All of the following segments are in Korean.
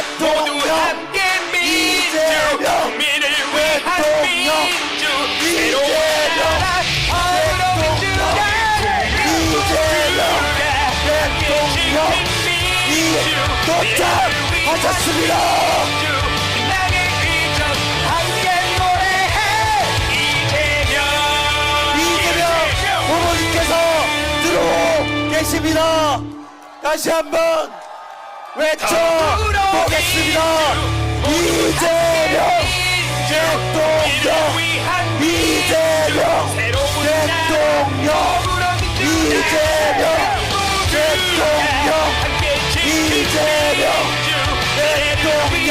대통령 함께 민주 이재명 국민을 위한 대통령 민주 새로운 이재명 나라 어려운 민주가 대통령 도착하셨습니다. 나의 비전 함께 노래해 이재명 후보님께서 들어오고 계십니다. 다시 한번 외쳐보겠습니다. 이재명 대통령 이재명 대통령 이재명 대통령 이재명 대통령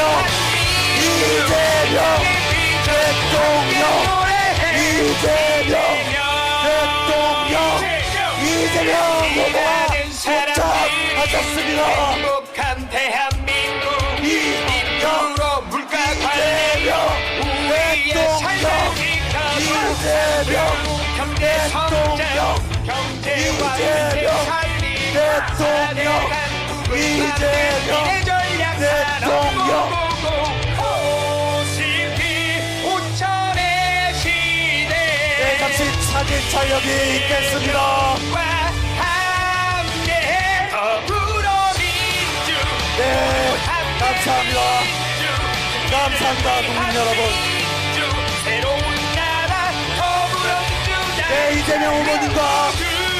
이재명 대통령 이재명 대통령 이재명 후보가 도착하셨습니다. 행복한 대한민국 이재명 인구로 물가 관리 우리의 삶을 이재명 경제 성장 대통령 경제와 이재명 살리 대통령 이재명 대통령 OCP 5천의 시대 네, 잠시 사진 촬영이 있겠습니다. 함께 더불어 민주 네, 감사합니다. 감사합니다, 국민 여러분. 새로운 나라 더불어 민주당 네, 이재명 후보님과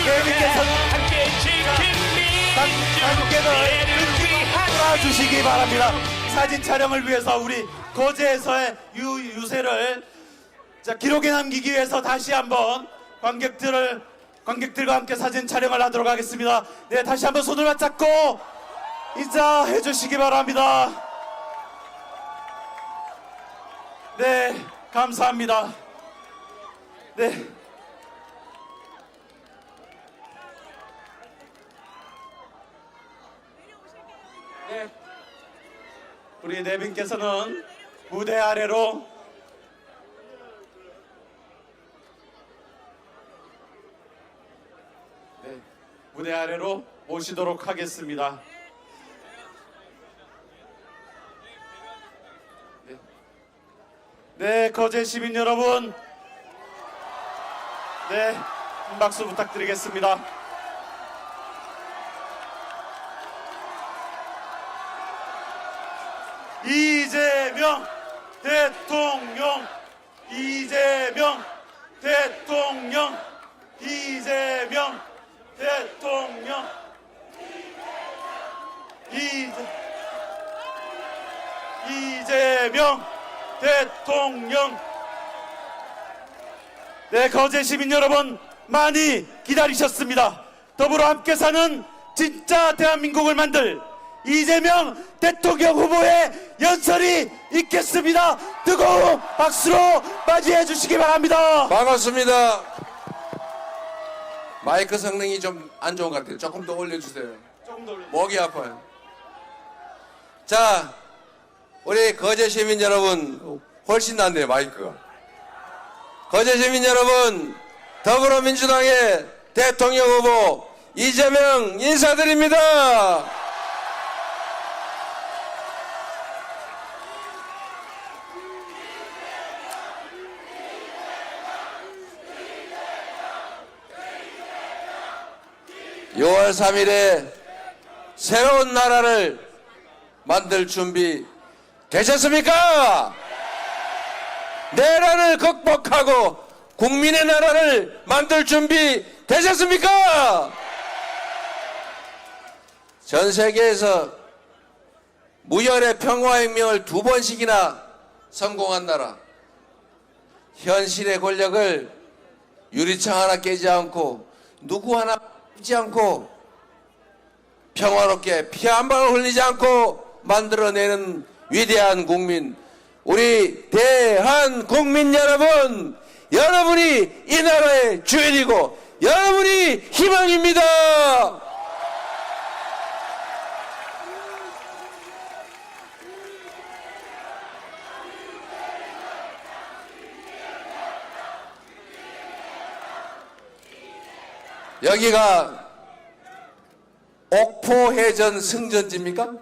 대민께서는 함께 지킨 관계를 끌어주시기 바랍니다. 사진 촬영을 위해서 우리 거제에서의 유세를 기록에 남기기 위해서 다시 한번 관객들과 함께 사진 촬영을 하도록 하겠습니다. 네, 다시 한번 손을 맞잡고 인사해 주시기 바랍니다. 네, 감사합니다. 네. 네. 우리 내빈께서는 무대 아래로 무대 아래로 모시도록 하겠습니다. 네, 거제 시민 여러분, 네, 한 박수 부탁드리겠습니다. 이재명 대통령, 이재명 대통령, 이재명 대통령, 이재명 대통령. 네, 거제 시민 여러분 많이 기다리셨습니다. 더불어 함께 사는 진짜 대한민국을 만들 이재명 대통령 후보의 연설이 있겠습니다. 뜨거운 박수로 맞이해 주시기 바랍니다. 반갑습니다. 마이크 성능이 좀 안 좋은 것 같아요. 조금 더 올려주세요. 조금 더 올려. 목이 아파요. 자, 우리 거제 시민 여러분, 훨씬 낫네요, 마이크가. 거제 시민 여러분, 더불어민주당의 대통령 후보 이재명 인사드립니다. (6월 3일에) 새로운 나라를 만들 준비 되셨습니까? 내란을 극복하고 국민의 나라를 만들 준비 되셨습니까? 전 세계에서 무혈의 평화혁명을 2번씩이나 성공한 나라, 현실의 권력을 유리창 하나 깨지 않고 누구 하나 죽지 않고 평화롭게 피 한 방울 흘리지 않고 만들어내는 위대한 국민, 우리 대한국민 여러분, 여러분이 이 나라의 주인이고 여러분이 희망입니다. 여기가 옥포해전 승전지입니까?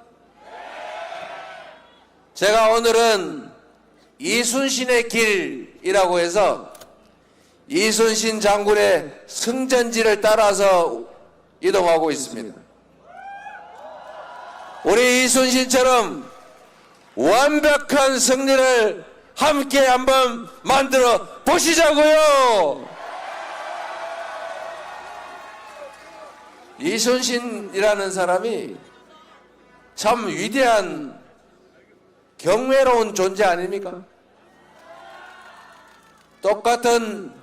제가 오늘은 이순신의 길이라고 해서 이순신 장군의 승전지를 따라서 이동하고 있습니다. 우리 이순신처럼 완벽한 승리를 함께 한번 만들어 보시자고요. 이순신이라는 사람이 참 위대한 경외로운 존재 아닙니까? 똑같은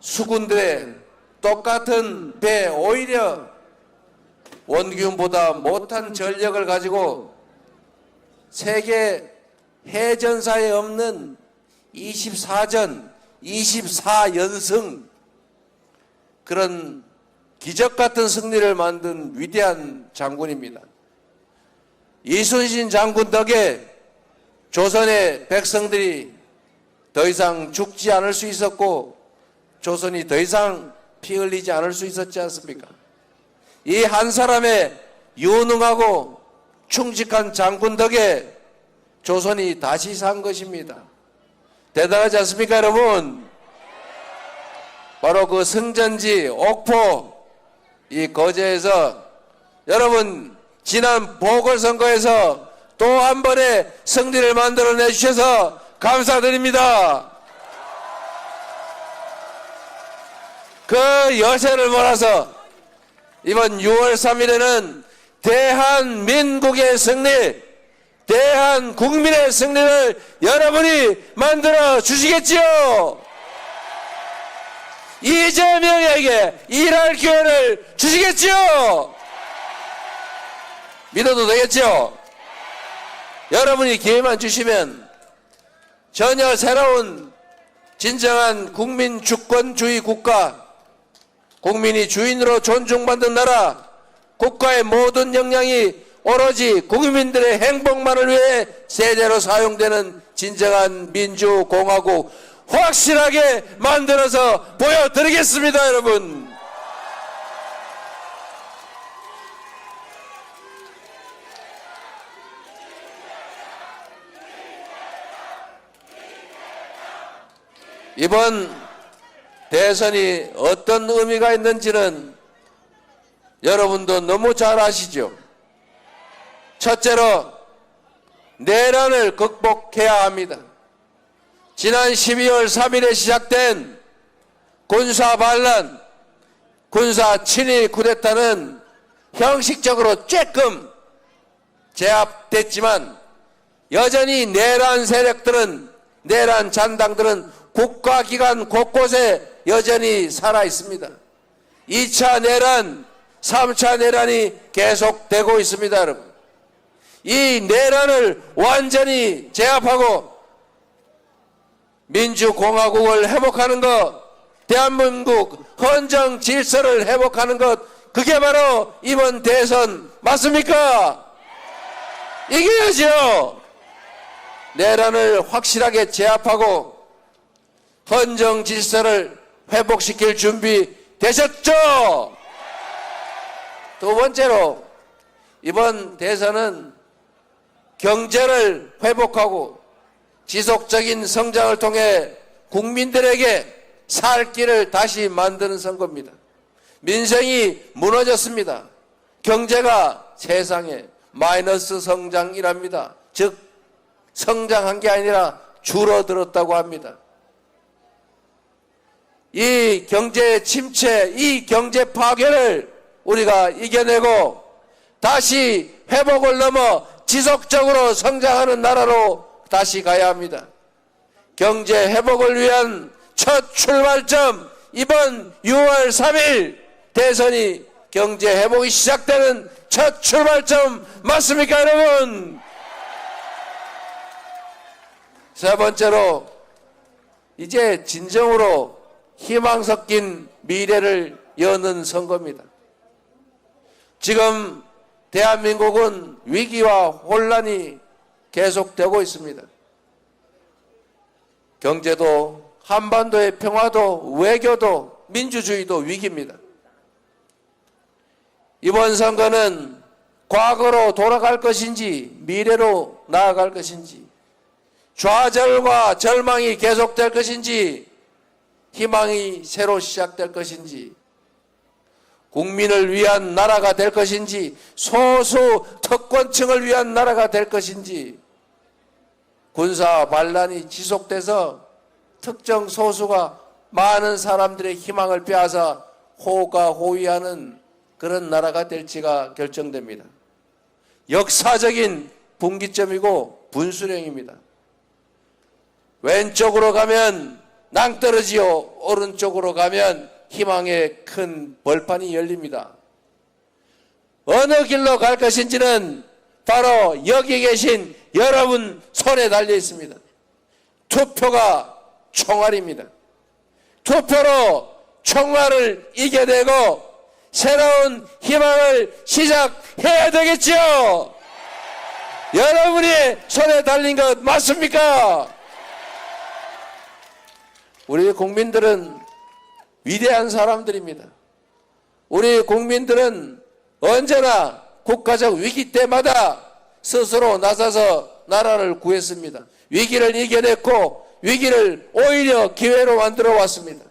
수군들의 똑같은 배, 오히려 원균보다 못한 전력을 가지고 세계 해전사에 없는 24전, 24연승 그런 기적 같은 승리를 만든 위대한 장군입니다. 이순신 장군 덕에 조선의 백성들이 더 이상 죽지 않을 수 있었고 조선이 더 이상 피 흘리지 않을 수 있었지 않습니까? 이 한 사람의 유능하고 충직한 장군 덕에 조선이 다시 산 것입니다. 대단하지 않습니까, 여러분? 바로 그 승전지 옥포 이 거제에서 여러분 지난 보궐선거에서 또 한 번의 승리를 만들어내 주셔서 감사드립니다. 그 여세를 몰아서 이번 6월 3일에는 대한민국의 승리, 대한국민의 승리를 여러분이 만들어 주시겠지요? 이재명에게 일할 기회를 주시겠지요? 믿어도 되겠죠? 여러분이 기회만 주시면 전혀 새로운 진정한 국민 주권주의 국가, 국민이 주인으로 존중받는 나라, 국가의 모든 역량이 오로지 국민들의 행복만을 위해 제대로 사용되는 진정한 민주공화국 확실하게 만들어서 보여드리겠습니다, 여러분. 이번 대선이 어떤 의미가 있는지는 여러분도 너무 잘 아시죠? 첫째로 내란을 극복해야 합니다. 지난 12월 3일에 시작된 군사 반란, 군사 친위 쿠데타는 형식적으로 쬐끔 제압됐지만 여전히 내란 세력들은, 내란 잔당들은 국가기관 곳곳에 여전히 살아 있습니다. 2차 내란, 3차 내란이 계속되고 있습니다, 여러분. 이 내란을 완전히 제압하고 민주공화국을 회복하는 것, 대한민국 헌정 질서를 회복하는 것, 그게 바로 이번 대선 맞습니까? 이겨야죠. 내란을 확실하게 제압하고 헌정 질서를 회복시킬 준비 되셨죠? 두 번째로 이번 대선은 경제를 회복하고 지속적인 성장을 통해 국민들에게 살 길을 다시 만드는 선거입니다. 민생이 무너졌습니다. 경제가 세상에 마이너스 성장이랍니다. 즉 성장한 게 아니라 줄어들었다고 합니다. 이 경제 침체, 이 경제 파괴를 우리가 이겨내고 다시 회복을 넘어 지속적으로 성장하는 나라로 다시 가야 합니다. 경제 회복을 위한 첫 출발점, 이번 6월 3일 대선이 경제 회복이 시작되는 첫 출발점 맞습니까, 여러분? 세 번째로 이제 진정으로 희망 섞인 미래를 여는 선거입니다. 지금 대한민국은 위기와 혼란이 계속되고 있습니다. 경제도, 한반도의 평화도, 외교도, 민주주의도 위기입니다. 이번 선거는 과거로 돌아갈 것인지 미래로 나아갈 것인지, 좌절과 절망이 계속될 것인지 희망이 새로 시작될 것인지, 국민을 위한 나라가 될 것인지 소수 특권층을 위한 나라가 될 것인지, 군사 반란이 지속돼서 특정 소수가 많은 사람들의 희망을 빼앗아 호가호위하는 그런 나라가 될지가 결정됩니다. 역사적인 분기점이고 분수령입니다. 왼쪽으로 가면 낭떠러지요, 오른쪽으로 가면 희망의 큰 벌판이 열립니다. 어느 길로 갈 것인지는 바로 여기 계신 여러분 손에 달려 있습니다. 투표가 총알입니다. 투표로 총알을 이겨내고 새로운 희망을 시작해야 되겠죠. 여러분이 손에 달린 것 맞습니까? 우리 국민들은 위대한 사람들입니다. 우리 국민들은 언제나 국가적 위기 때마다 스스로 나서서 나라를 구했습니다. 위기를 이겨냈고 위기를 오히려 기회로 만들어 왔습니다.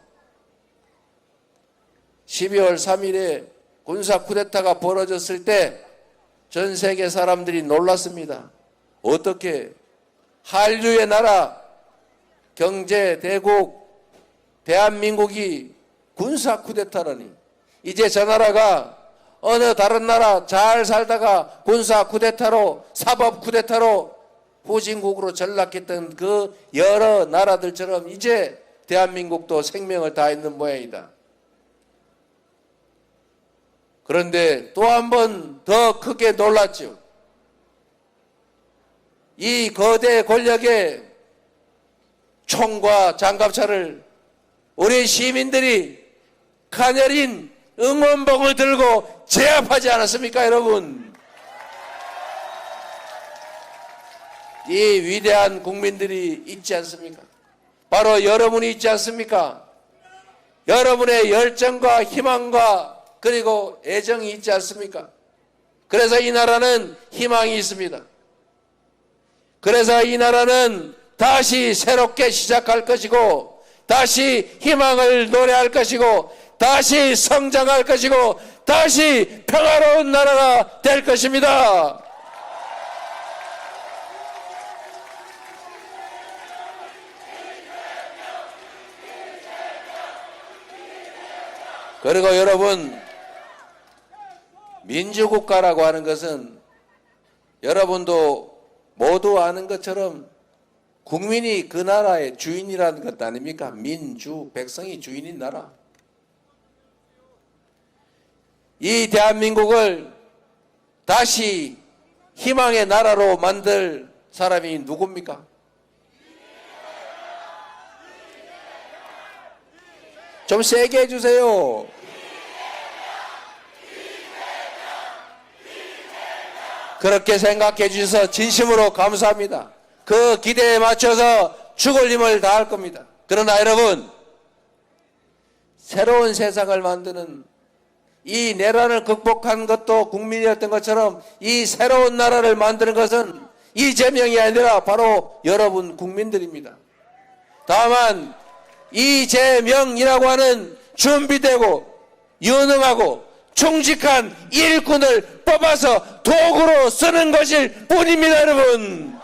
12월 3일에 군사 쿠데타가 벌어졌을 때 전 세계 사람들이 놀랐습니다. 어떻게 한류의 나라, 경제 대국 대한민국이 군사 쿠데타라니. 이제 저 나라가 어느 다른 나라 잘 살다가 군사 쿠데타로, 사법 쿠데타로 후진국으로 전락했던 그 여러 나라들처럼 이제 대한민국도 생명을 다했는 모양이다. 그런데 또 한 번 더 크게 놀랐죠. 이 거대 권력의 총과 장갑차를 우리 시민들이 가녀린 응원봉을 들고 제압하지 않았습니까, 여러분? 이 위대한 국민들이 있지 않습니까? 바로 여러분이 있지 않습니까? 여러분의 열정과 희망과 그리고 애정이 있지 않습니까? 그래서 이 나라는 희망이 있습니다. 그래서 이 나라는 다시 새롭게 시작할 것이고, 다시 희망을 노래할 것이고, 다시 성장할 것이고, 다시 평화로운 나라가 될 것입니다. 그리고 여러분, 민주국가라고 하는 것은 여러분도 모두 아는 것처럼 국민이 그 나라의 주인이라는 것 아닙니까? 민주, 백성이 주인인 나라. 이 대한민국을 다시 희망의 나라로 만들 사람이 누굽니까? 좀 세게 해주세요. 그렇게 생각해 주셔서 진심으로 감사합니다. 그 기대에 맞춰서 죽을 힘을 다할 겁니다. 그러나 여러분, 새로운 세상을 만드는 이 내란을 극복한 것도 국민이었던 것처럼 이 새로운 나라를 만드는 것은 이재명이 아니라 바로 여러분 국민들입니다. 다만 이재명이라고 하는 준비되고 유능하고 충직한 일꾼을 뽑아서 도구로 쓰는 것일 뿐입니다, 여러분.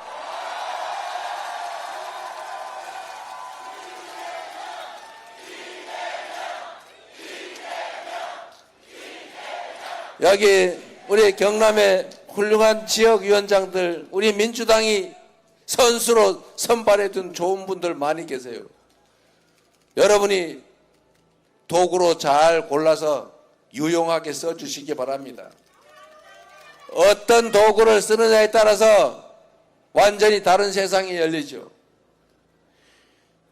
여기 우리 경남의 훌륭한 지역위원장들, 우리 민주당이 선수로 선발해둔 좋은 분들 많이 계세요. 여러분이 도구로 잘 골라서 유용하게 써주시기 바랍니다. 어떤 도구를 쓰느냐에 따라서 완전히 다른 세상이 열리죠.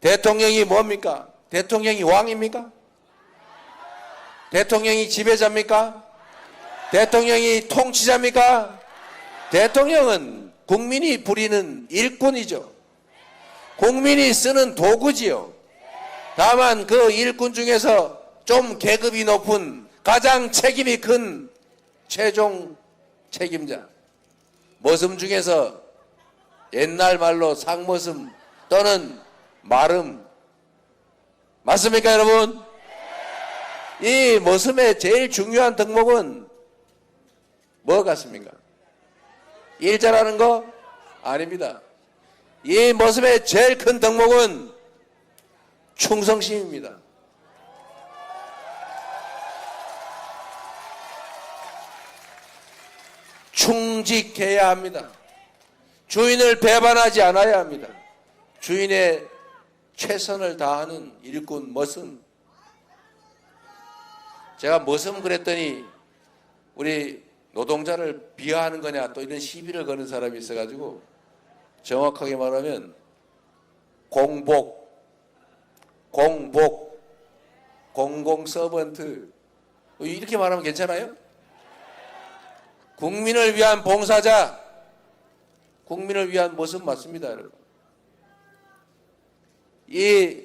대통령이 뭡니까? 대통령이 왕입니까? 대통령이 지배자입니까? 대통령이 통치자입니까? 대통령은 국민이 부리는 일꾼이죠. 국민이 쓰는 도구지요. 다만 그 일꾼 중에서 좀 계급이 높은, 가장 책임이 큰 최종 책임자. 머슴 중에서 옛날 말로 상머슴 또는 마름. 맞습니까, 여러분? 이 머슴의 제일 중요한 덕목은 뭐 같습니까? 일 잘하는 거? 아닙니다. 이 머슴의 제일 큰 덕목은 충성심입니다. 충직해야 합니다. 주인을 배반하지 않아야 합니다. 주인의 최선을 다하는 일꾼 머슴. 제가 머슴 그랬더니 우리 노동자를 비하하는 거냐 또 이런 시비를 거는 사람이 있어가지고 정확하게 말하면 공공서번트 이렇게 말하면 괜찮아요? 국민을 위한 봉사자, 국민을 위한 머슴 맞습니다, 여러분. 이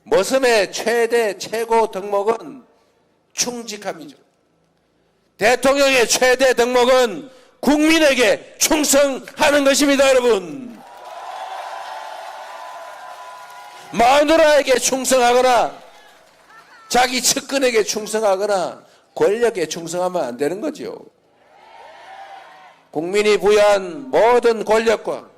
머슴의 최고 덕목은 충직함이죠. 대통령의 최대 덕목은 국민에게 충성하는 것입니다, 여러분. 마누라에게 충성하거나 자기 측근에게 충성하거나 권력에 충성하면 안 되는 거죠. 국민이 부여한 모든 권력과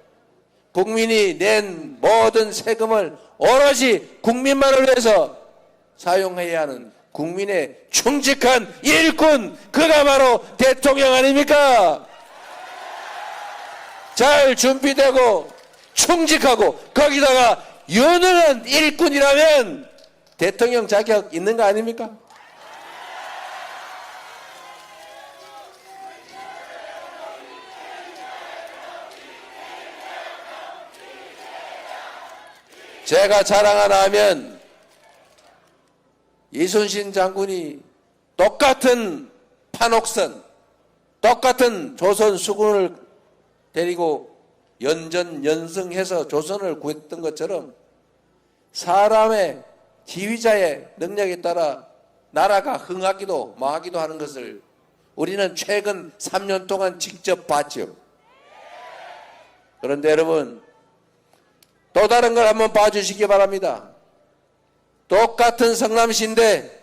국민이 낸 모든 세금을 오로지 국민만을 위해서 사용해야 하는 국민의 충직한 일꾼, 그가 바로 대통령 아닙니까? 잘 준비되고 충직하고 거기다가 유능한 일꾼이라면 대통령 자격 있는 거 아닙니까? 제가 자랑 하나 하면 이순신 장군이 똑같은 판옥선, 똑같은 조선 수군을 데리고 연전연승해서 조선을 구했던 것처럼 사람의 지휘자의 능력에 따라 나라가 흥하기도 망하기도 하는 것을 우리는 최근 3년 동안 직접 봤죠. 그런데 여러분, 또 다른 걸 한번 봐주시기 바랍니다. 똑같은 성남시인데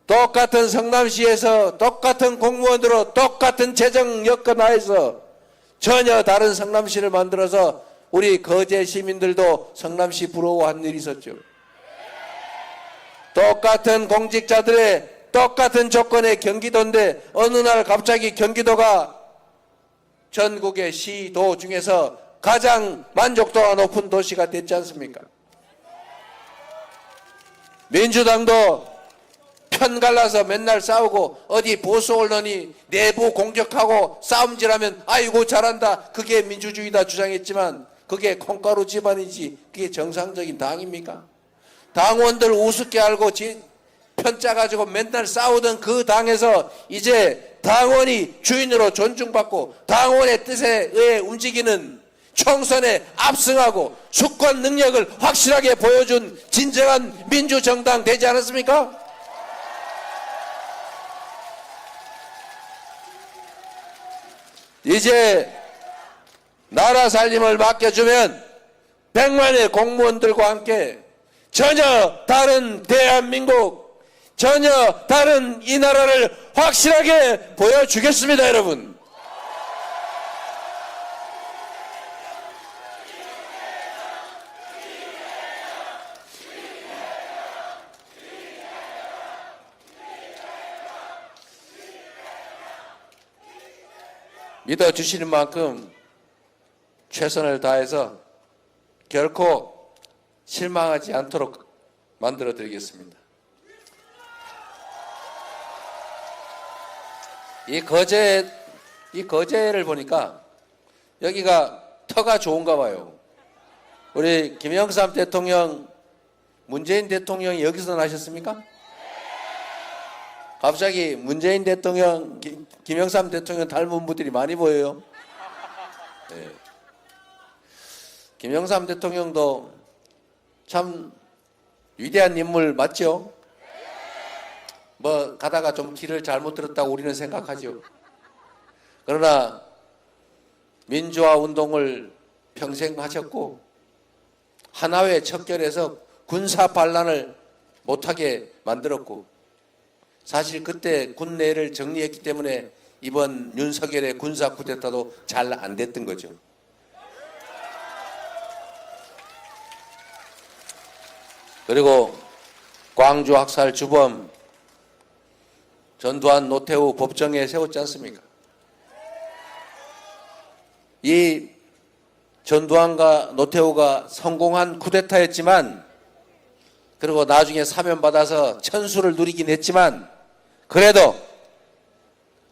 똑같은 성남시에서 똑같은 공무원으로 똑같은 재정 여건 하에서 전혀 다른 성남시를 만들어서 우리 거제 시민들도 성남시 부러워한 일이 있었죠. 똑같은 공직자들의 똑같은 조건의 경기도인데 어느 날 갑자기 경기도가 전국의 시도 중에서 가장 만족도가 높은 도시가 됐지 않습니까? 민주당도 편 갈라서 맨날 싸우고 어디 보수 언론이 내부 공격하고 싸움질하면 아이고 잘한다, 그게 민주주의다 주장했지만 그게 콩가루 집안이지 그게 정상적인 당입니까? 당원들 우습게 알고 편짜 가지고 맨날 싸우던 그 당에서 이제 당원이 주인으로 존중받고 당원의 뜻에 의해 움직이는 총선에 압승하고 수권 능력을 확실하게 보여준 진정한 민주정당 되지 않았습니까? 이제 나라 살림을 맡겨주면 100만의 공무원들과 함께 전혀 다른 대한민국, 전혀 다른 이 나라를 확실하게 보여주겠습니다, 여러분. 믿어주시는 만큼 최선을 다해서 결코 실망하지 않도록 만들어 드리겠습니다. 이 거제를 보니까 여기가 터가 좋은가 봐요. 우리 김영삼 대통령, 문재인 대통령이 여기서 나셨습니까? 갑자기 문재인 대통령, 김영삼 대통령 닮은 분들이 많이 보여요. 네. 김영삼 대통령도 참 위대한 인물 맞죠? 뭐 가다가 좀 길을 잘못 들었다고 우리는 생각하죠. 그러나 민주화 운동을 평생 하셨고 하나회 척결해서 군사 반란을 못하게 만들었고 사실 그때 군내를 정리했기 때문에 이번 윤석열의 군사 쿠데타도 잘 안 됐던 거죠. 그리고 광주 학살 주범 전두환 노태우 법정에 세웠지 않습니까? 이 전두환과 노태우가 성공한 쿠데타였지만 그리고 나중에 사면받아서 천수를 누리긴 했지만 그래도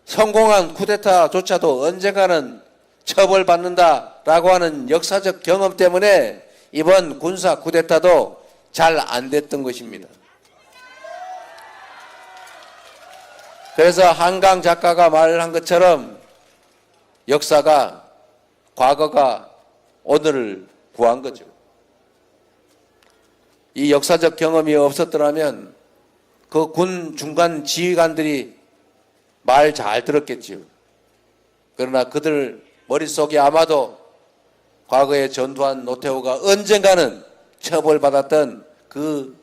성공한 쿠데타조차도 언젠가는 처벌받는다라고 하는 역사적 경험 때문에 이번 군사 쿠데타도 잘 안 됐던 것입니다. 그래서 한강 작가가 말한 것처럼 역사가 과거가 오늘을 구한 거죠. 이 역사적 경험이 없었더라면 그 군 중간 지휘관들이 말 잘 들었겠지요. 그러나 그들 머릿속에 아마도 과거의 전두환 노태우가 언젠가는 처벌받았던 그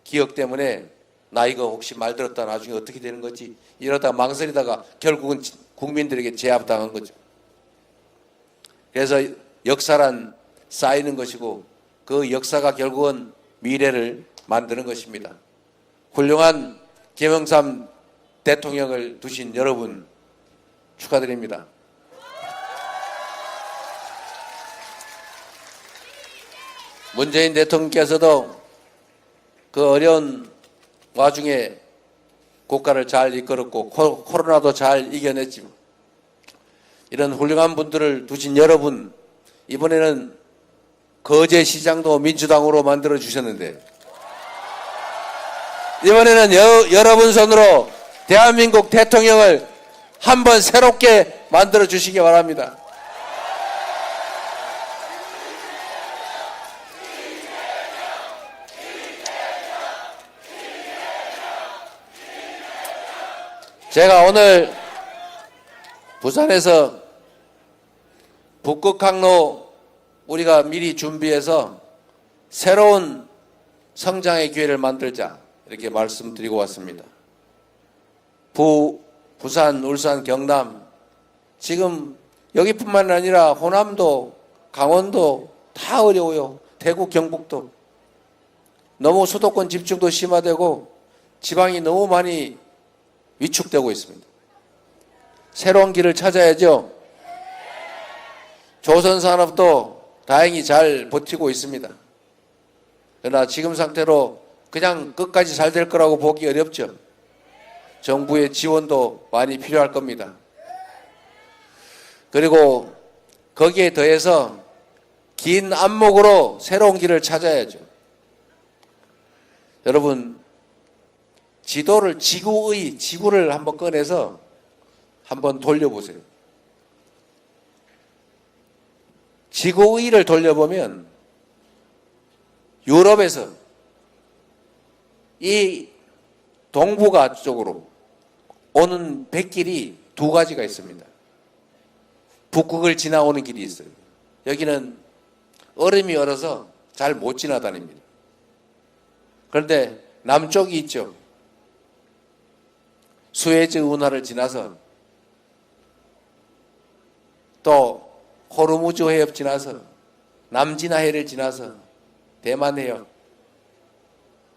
기억 때문에 나 이거 혹시 말 들었다 나중에 어떻게 되는 거지 이러다가 망설이다가 결국은 국민들에게 제압당한 거죠. 그래서 역사란 쌓이는 것이고 그 역사가 결국은 미래를 만드는 것입니다. 훌륭한 김영삼 대통령을 두신 여러분 축하드립니다. 문재인 대통령께서도 그 어려운 와중에 국가를 잘 이끌었고 코로나도 잘 이겨냈지만 이런 훌륭한 분들을 두신 여러분 이번에는 거제시장도 민주당으로 만들어 주셨는데 이번에는 여러분 손으로 대한민국 대통령을 한번 새롭게 만들어 주시기 바랍니다. 제가 오늘 부산에서 북극항로 우리가 미리 준비해서 새로운 성장의 기회를 만들자 이렇게 말씀드리고 왔습니다. 부산, 울산, 경남 지금 여기뿐만 아니라 호남도 강원도 다 어려워요. 대구, 경북도 너무 수도권 집중도 심화되고 지방이 너무 많이 위축되고 있습니다. 새로운 길을 찾아야죠. 조선산업도 다행히 잘 버티고 있습니다. 그러나 지금 상태로 그냥 끝까지 잘 될 거라고 보기 어렵죠. 정부의 지원도 많이 필요할 겁니다. 그리고 거기에 더해서 긴 안목으로 새로운 길을 찾아야죠. 여러분 지도를 지구를 한번 꺼내서 한번 돌려보세요. 지구의를 돌려보면 유럽에서 이 동북아 쪽으로 오는 백길이 두 가지가 있습니다. 북극을 지나오는 길이 있어요. 여기는 얼음이 얼어서 잘 못 지나다닙니다. 그런데 남쪽이 있죠. 수에즈 운하를 지나서 또 호르무즈 해협 지나서 남진해를 지나서 대만 해협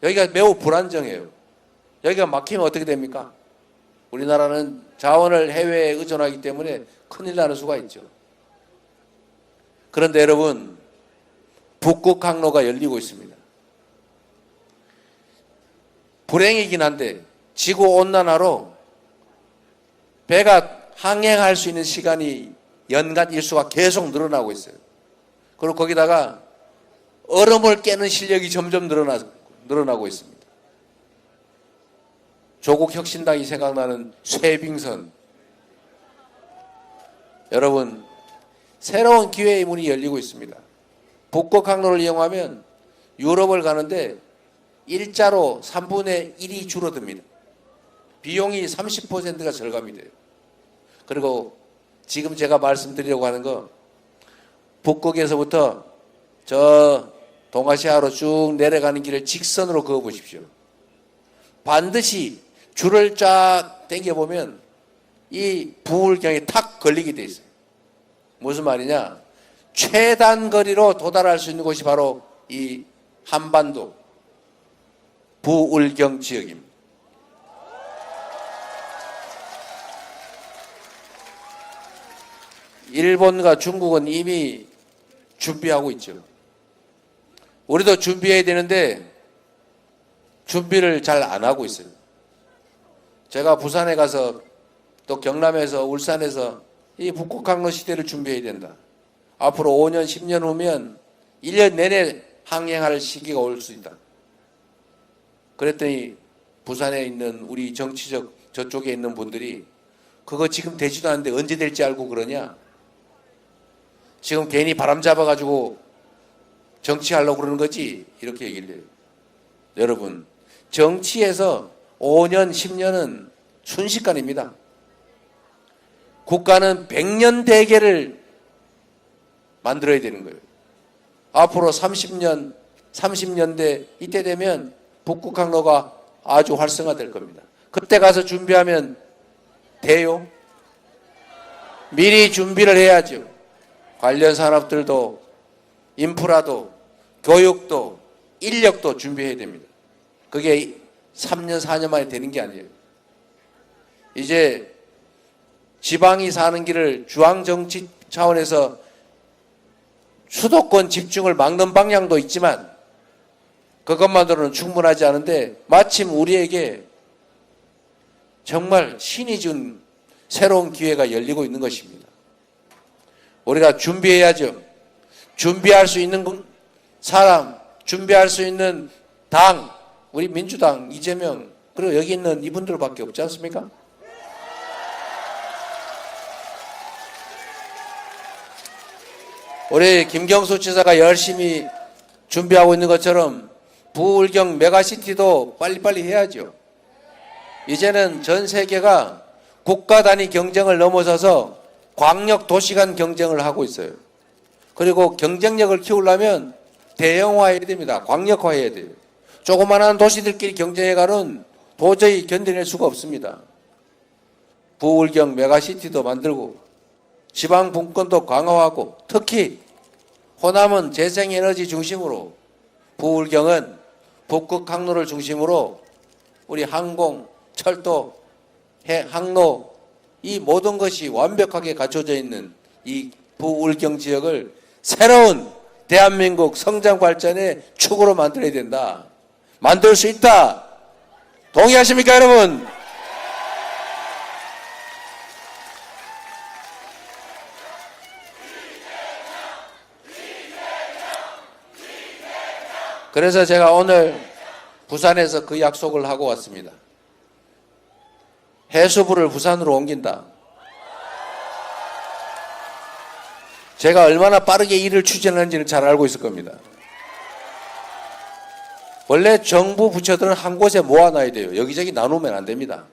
여기가 매우 불안정해요. 여기가 막히면 어떻게 됩니까? 우리나라는 자원을 해외에 의존하기 때문에 큰일 나는 수가 있죠. 그런데 여러분 북극항로가 열리고 있습니다. 불행이긴 한데 지구온난화로 배가 항행할 수 있는 시간이 연간 일수가 계속 늘어나고 있어요. 그리고 거기다가 얼음을 깨는 실력이 점점 늘어나고 있습니다. 조국 혁신당이 생각나는 쇠빙선. 여러분 새로운 기회의 문이 열리고 있습니다. 북극항로를 이용하면 유럽을 가는데 일자로 3분의 1이 줄어듭니다. 비용이 30%가 절감이 돼요. 그리고 지금 제가 말씀드리려고 하는 거 북극에서부터 저 동아시아로 쭉 내려가는 길을 직선으로 그어 보십시오. 반드시 줄을 쫙 당겨보면 이 부울경에 탁 걸리게 돼 있어요. 무슨 말이냐? 최단 거리로 도달할 수 있는 곳이 바로 이 한반도 부울경 지역입니다. 일본과 중국은 이미 준비하고 있죠. 우리도 준비해야 되는데 준비를 잘 안 하고 있어요. 제가 부산에 가서 또 경남에서 울산에서 이 북극항로 시대를 준비해야 된다. 앞으로 5년 10년 후면 1년 내내 항행할 시기가 올 수 있다. 그랬더니 부산에 있는 우리 정치적 저쪽에 있는 분들이 그거 지금 되지도 않는데 언제 될지 알고 그러냐? 지금 괜히 바람 잡아가지고 정치하려고 그러는 거지? 이렇게 얘기를 해요. 여러분, 정치에서 5년, 10년은 순식간입니다. 국가는 100년 대계를 만들어야 되는 거예요. 앞으로 30년, 30년대 이때 되면 북극항로가 아주 활성화될 겁니다. 그때 가서 준비하면 돼요? 미리 준비를 해야죠. 관련 산업들도 인프라도 교육도 인력도 준비해야 됩니다. 그게 3년 4년 만에 되는 게 아니에요. 이제 지방이 사는 길을 중앙정치 차원에서 수도권 집중을 막는 방향도 있지만 그것만으로는 충분하지 않은데 마침 우리에게 정말 신이 준 새로운 기회가 열리고 있는 것입니다. 우리가 준비해야죠. 준비할 수 있는 사람, 준비할 수 있는 당, 우리 민주당, 이재명, 그리고 여기 있는 이분들밖에 없지 않습니까? 우리 김경수 지사가 열심히 준비하고 있는 것처럼 부울경 메가시티도 빨리빨리 해야죠. 이제는 전 세계가 국가 단위 경쟁을 넘어서서 광역 도시 간 경쟁을 하고 있어요. 그리고 경쟁력을 키우려면 대형화해야 됩니다. 광역화해야 돼요. 조그마한 도시들끼리 경쟁해가는 도저히 견뎌낼 수가 없습니다. 부울경 메가시티도 만들고 지방 분권도 강화하고 특히 호남은 재생에너지 중심으로 부울경은 북극항로를 중심으로 우리 항공, 철도, 항로 이 모든 것이 완벽하게 갖춰져 있는 이 부울경 지역을 새로운 대한민국 성장 발전의 축으로 만들어야 된다. 만들 수 있다. 동의하십니까, 여러분? 그래서 제가 오늘 부산에서 그 약속을 하고 왔습니다. 해수부를 부산으로 옮긴다. 제가 얼마나 빠르게 일을 추진하는지는 잘 알고 있을 겁니다. 원래 정부 부처들은 한 곳에 모아놔야 돼요. 여기저기 나누면 안 됩니다.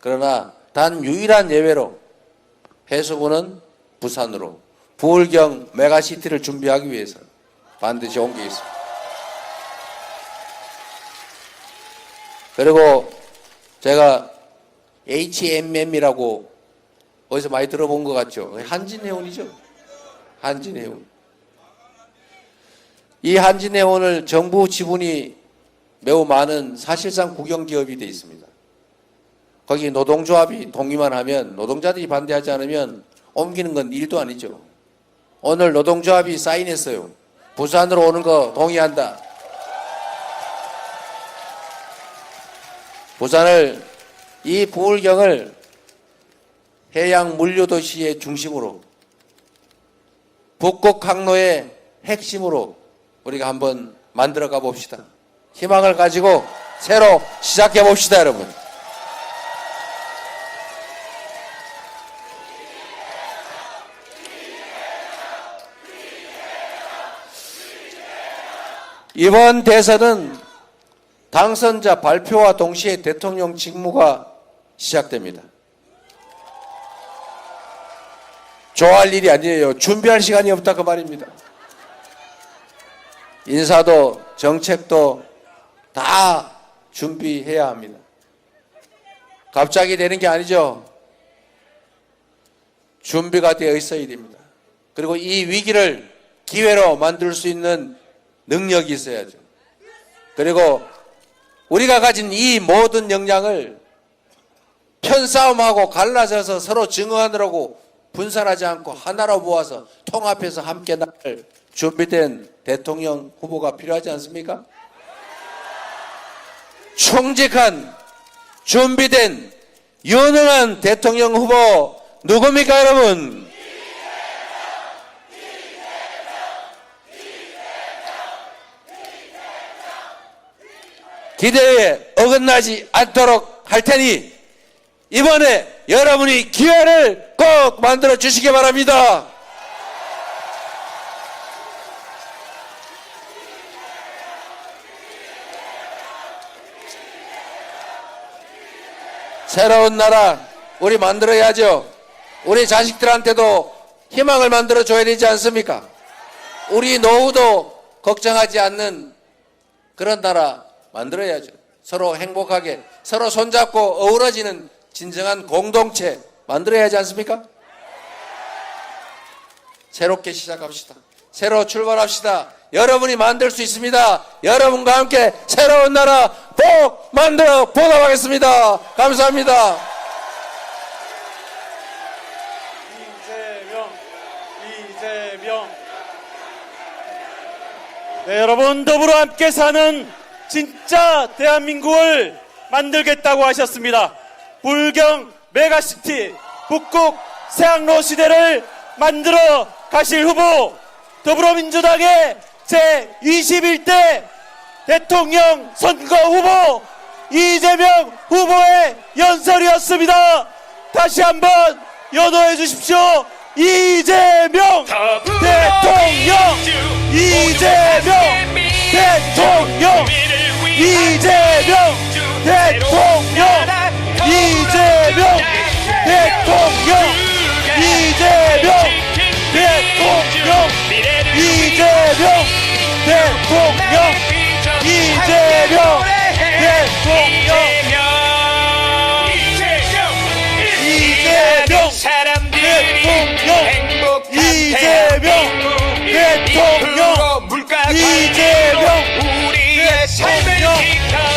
그러나 단 유일한 예외로 해수부는 부산으로 부울경 메가시티를 준비하기 위해서 반드시 옮기겠습니다. 그리고 제가 HMM이라고 어디서 많이 들어본 것 같죠? 한진해운이죠. 한진해운. 이 한진해운을 정부 지분이 매우 많은 사실상 국영기업이 되어 있습니다. 거기 노동조합이 동의만 하면 노동자들이 반대하지 않으면 옮기는 건 일도 아니죠. 오늘 노동조합이 사인했어요. 부산으로 오는 거 동의한다. 부산을 이 부울경을 해양 물류도시의 중심으로 북극항로의 핵심으로 우리가 한번 만들어가 봅시다. 희망을 가지고 새로 시작해 봅시다, 여러분. 이번 대선은 당선자 발표와 동시에 대통령 직무가 시작됩니다. 좋아할 일이 아니에요. 준비할 시간이 없다 그 말입니다. 인사도 정책도 다 준비해야 합니다. 갑자기 되는 게 아니죠. 준비가 되어 있어야 됩니다. 그리고 이 위기를 기회로 만들 수 있는 능력이 있어야죠. 그리고 우리가 가진 이 모든 역량을 편싸움하고 갈라져서 서로 증오하느라고 분산하지 않고 하나로 모아서 통합해서 함께 나갈 준비된 대통령 후보가 필요하지 않습니까? 충직한 준비된 유능한 대통령 후보 누굽니까 여러분? 기대에 어긋나지 않도록 할 테니 이번에 여러분이 기회를 꼭 만들어 주시기 바랍니다. 새로운 나라 우리 만들어야죠. 우리 자식들한테도 희망을 만들어 줘야 되지 않습니까? 우리 노후도 걱정하지 않는 그런 나라 만들어야죠. 서로 행복하게 서로 손잡고 어우러지는 진정한 공동체 만들어야 하지 않습니까? 새롭게 시작합시다. 새로 출발합시다. 여러분이 만들 수 있습니다. 여러분과 함께 새로운 나라 꼭 만들어 보답하겠습니다. 감사합니다. 이재명. 네, 여러분 더불어 함께 사는 진짜 대한민국을 만들겠다고 하셨습니다. 불경 메가시티 북극 새학로 시대를 만들어 가실 후보 더불어민주당의 제21대 대통령 선거 후보 이재명 후보의 연설이었습니다. 다시 한번 연호해 주십시오. 이재명 대통령, 이재명 대통령, 이재명 대통령, 이재명 대통령, 이재명 대통령, 이재명 대통령, 이재명 대통령, 이재명 사람들이 대통령, 행복한 이재명 대통령, 물가 이재명 우리의 삶을 대통령, 지켜